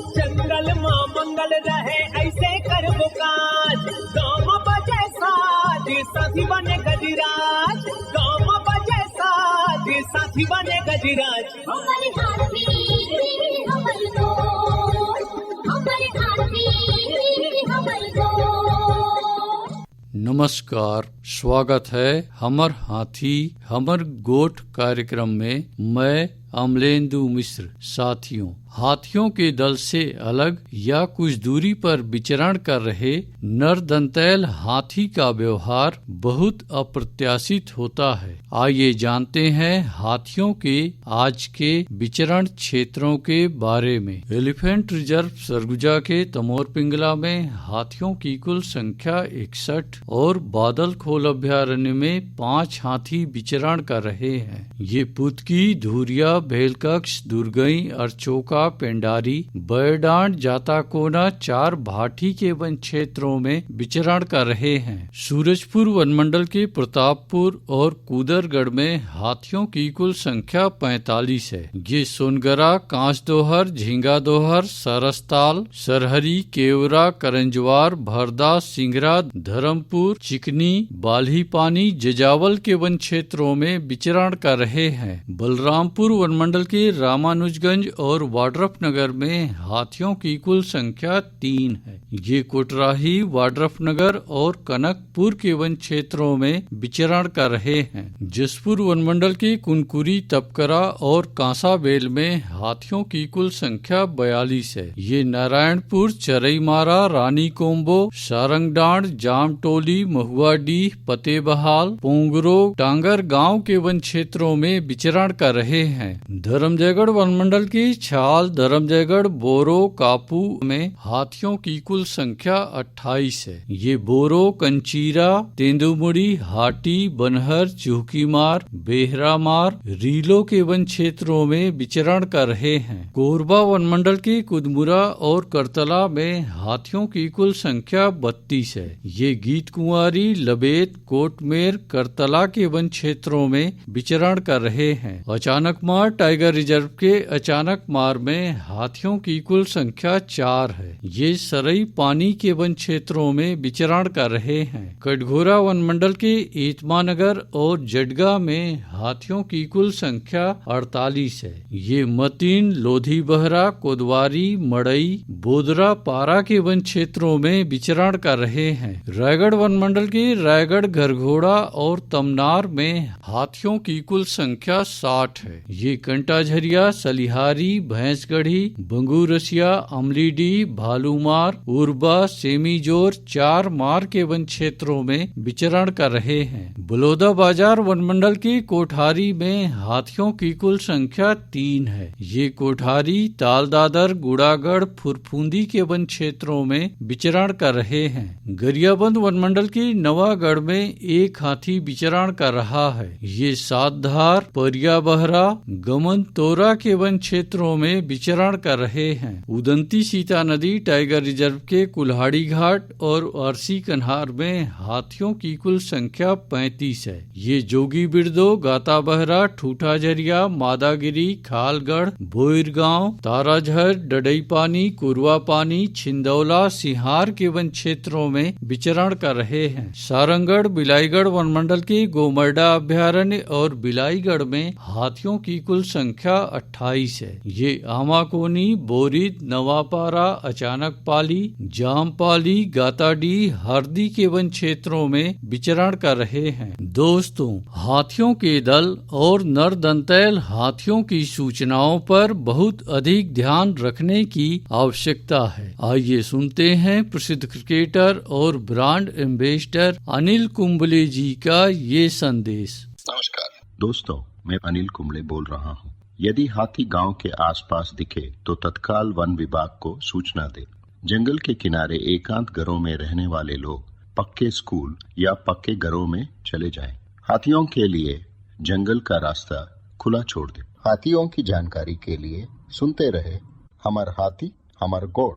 जंगल मां मंगल रहे ऐसे कर काज, गाँव बजे साज साथी बने गजराज, गाँव बजे साज साथी बने गजराज। हमारे हाथी हमारे दोस्त, हमारे हाथी हमारे दोस्त। नमस्कार, स्वागत है हमर हाथी हमर गोठ कार्यक्रम में। मैं अमलेंदु मिश्र। साथियों, हाथियों के दल से अलग या कुछ दूरी पर विचरण कर रहे नरदंतैल हाथी का व्यवहार बहुत अप्रत्याशित होता है। आइए जानते हैं हाथियों के आज के विचरण क्षेत्रों के बारे में। एलिफेंट रिजर्व सरगुजा के तमोर पिंगला में हाथियों की कुल संख्या 61 और बादल खोल अभ्यारण्य में 5 हाथी विचरण कर रहे हैं। ये पुतकी, धुरिया, भेलकक्ष, दुर्गई, अरचोका, पेंडारी, बैरडांड, जाताकोना 4 भाटी के वन क्षेत्रों में विचरण कर रहे हैं। सूरजपुर वनमंडल के प्रतापपुर और कूदरगढ़ में हाथियों की कुल संख्या 45 है। ये सोनगरा, कांचदोहर, झींगादोहर, सरसताल, सरहरी, केवरा, करंजवार, भरदा, सिंगरा, धर्मपुर, चिकनी, बाल्ही-पानी, जजावल के वन क्षेत्रों में विचरण कर रहे हैं। बलरामपुर वनमंडल के रामानुजगंज और वाड्रफनगर में हाथियों की कुल संख्या 3 है। ये कोटराही, वाड्रफनगर और कनकपुर के वन क्षेत्रों में विचरण कर रहे हैं। जसपुर वनमंडल के कुनकुरी, तपकरा और कांसाबेल में हाथियों की कुल संख्या 42 है। ये नारायणपुर, चरईमारा, रानी कोम्बो, सारंगडांड, जामटोली, महुआडीह, फतेहबहाल, पोंगरो, टांगर गांव के वन क्षेत्रों में विचरण कर रहे हैं। धर्मजयगढ़ वनमंडल के छाल, धर्मजयगढ़, बोरो, कापू में हाथियों की कुल संख्या 28 है। ये बोरो, कंचीरा, तेंदुमुड़ी, हाटी, बनहर, चुहकीमार, बेहरामार, रीलो के वन क्षेत्रों में विचरण कर रहे हैं। कोरबा वनमंडल के कुदमुरा और करतला में हाथियों की कुल संख्या 32 है। ये गीत कुंवारी, लबेत, कोटमेर, करतला के वन क्षेत्रों में विचरण कर रहे हैं। अचानकमार टाइगर रिजर्व के अचानकमार में हाथियों की कुल संख्या 4 है। ये सरई पानी के वन क्षेत्रों में विचरण कर रहे हैं। कटघोरा वनमंडल के एतमानगर और जडगा में हाथियों की कुल संख्या 48 है। ये मतीन, लोधी बहरा, कोदवारी, मड़ई, बोदरा, पारा के वन क्षेत्रों में विचरण कर रहे हैं। रायगढ़ वनमंडल के रायगढ़, घरघोड़ा और तमनार में हाथियों की कुल संख्या 60 है। ये कंटाझरिया, सलिहारी, भैंसगढ़ी, बंगूरसिया, अमलीडी, भालूमार, उर्बा, सेमीजोर 4 मार के वन क्षेत्रों में विचरण कर रहे हैं। बलौदा बाजार वनमंडल के कोठारी में हाथियों की कुल संख्या 3 है। ये कोठारी, तालदादर, गुड़ागढ़, फुरफुंदी के वन क्षेत्रों में विचरण कर रहे हैं। गरियाबंद वनमंडल के नवागढ़ में 1 हाथी विचरण कर रहा है। ये सातधार, परिया बहरा, गमन तोरा के वन क्षेत्रों में विचरण कर रहे हैं। उदंती सीता नदी टाइगर रिजर्व के कुल्हाड़ी घाट और आरसी कन्हार में हाथियों की कुल संख्या 35 है। ये जोगी बिरदो, गाता बहरा, ठूठाझरिया, मादागिरी, खालगढ़, भोईरगांव, ताराझर, डडईपानी, कुरवापानी, छिंदौला, सिहार के वन क्षेत्रों में विचरण कर रहे हैं। सारंगगढ़, बिलाईगढ़ वनमंडल के गोमर्डा अभ्यारण्य और बिलाईगढ़ में हाथियों की कुल संख्या 28 है। ये आमाकोनी, बोरिद, नवापारा, अचानकपाली, जामपाली, गाताडी, हरदी के वन क्षेत्रों में विचरण कर रहे हैं। दोस्तों, हाथियों के दल और नरदंतैल हाथियों की सूचनाओं पर बहुत अधिक ध्यान रखने की आवश्यकता है। आइए सुनते हैं प्रसिद्ध क्रिकेटर और ब्रांड एम्बेसडर अनिल कुंबले जी का ये संदेश। नमस्कार दोस्तों, मैं अनिल कुंबले बोल रहा हूँ। यदि हाथी गांव के आसपास दिखे तो तत्काल वन विभाग को सूचना दे। जंगल के किनारे एकांत घरों में रहने वाले लोग पक्के स्कूल या पक्के घरों में चले जाएं। हाथियों के लिए जंगल का रास्ता खुला छोड़ दे। हाथियों की जानकारी के लिए सुनते रहे हमार हाथी हमार गोठ।